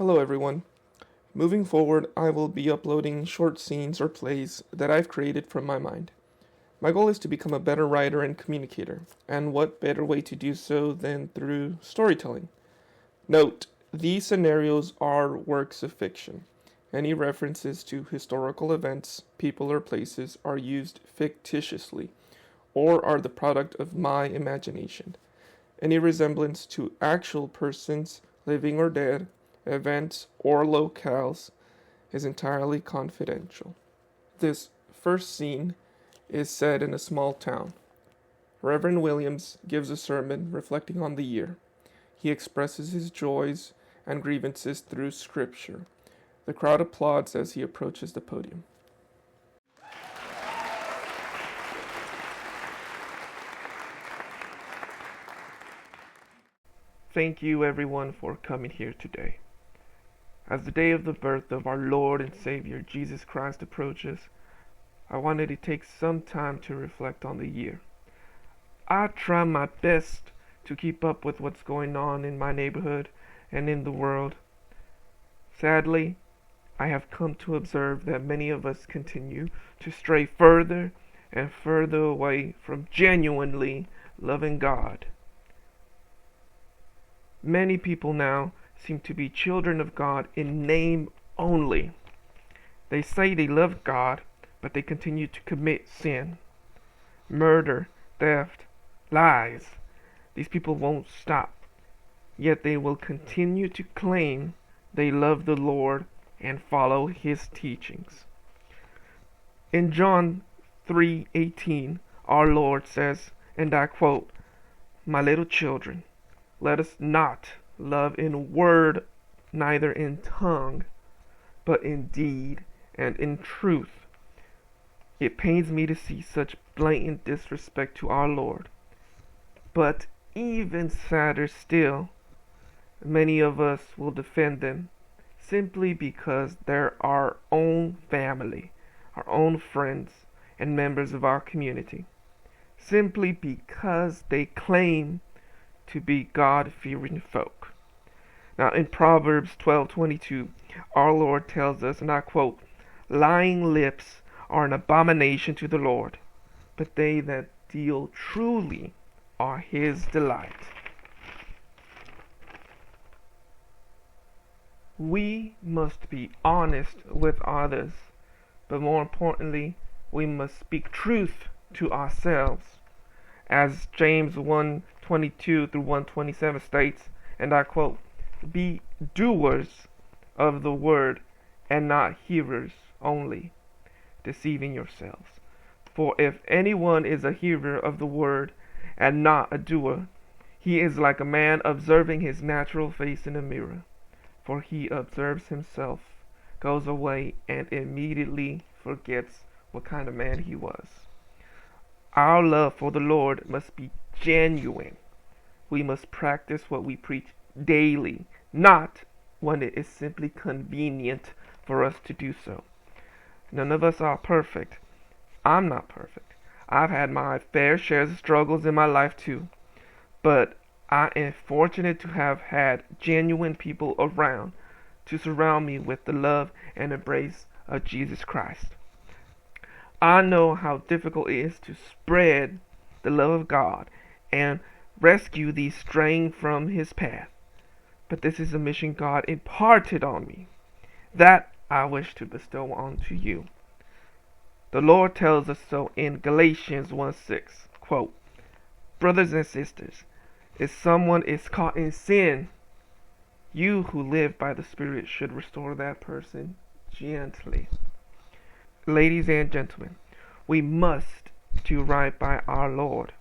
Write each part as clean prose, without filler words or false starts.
Hello everyone. Moving forward, I will be uploading short scenes or plays that I've created from my mind. My goal is to become a better writer and communicator, and what better way to do so than through storytelling? Note, these scenarios are works of fiction. Any references to historical events, people, or places are used fictitiously, or are the product of my imagination. Any resemblance to actual persons, living or dead, events, or locales is entirely confidential. This first scene is set in a small town. Reverend Williams gives a sermon reflecting on the year. He expresses his joys and grievances through scripture. The crowd applauds as he approaches the podium. Thank you everyone for coming here today. As the day of the birth of our Lord and Savior Jesus Christ approaches, I wanted to take some time to reflect on the year. I try my best to keep up with what's going on in my neighborhood and in the world. Sadly, I have come to observe that many of us continue to stray further and further away from genuinely loving God. Many people now seem to be children of God in name only. They say they love God, but they continue to commit sin, murder, theft, lies. These people won't stop, yet they will continue to claim they love the Lord and follow His teachings. In John 3:18, our Lord says, and I quote, "My little children, let us not love in word, neither in tongue, but in deed and in truth." It pains me to see such blatant disrespect to our Lord. But even sadder still, many of us will defend them simply because they're our own family, our own friends, and members of our community. Simply because they claim to be God-fearing folk. Now in Proverbs 12:22, our Lord tells us, and I quote, "Lying lips are an abomination to the Lord, but they that deal truly are His delight." We must be honest with others, but more importantly, we must speak truth to ourselves. As James 1:22 through 1:27 states, and I quote, "Be doers of the word, and not hearers only, deceiving yourselves. For if anyone is a hearer of the word, and not a doer, he is like a man observing his natural face in a mirror. For he observes himself, goes away, and immediately forgets what kind of man he was." Our love for the Lord must be genuine. We must practice what we preach daily, not when it is simply convenient for us to do so. None of us are perfect. I'm not perfect. I've had my fair share of struggles in my life too. But I am fortunate to have had genuine people around to surround me with the love and embrace of Jesus Christ. I know how difficult it is to spread the love of God and rescue these straying from His path. But this is a mission God imparted on me that I wish to bestow onto you. The Lord tells us so in Galatians 1:6, quote, "Brothers and sisters, if someone is caught in sin, you who live by the Spirit should restore that person gently." Ladies and gentlemen, we must do right by our Lord.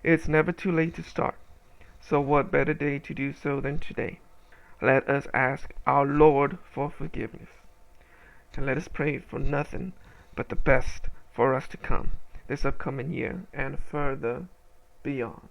It's never too late to start. So what better day to do so than today? Let us ask our Lord for forgiveness. And let us pray for nothing but the best for us to come this upcoming year and further beyond.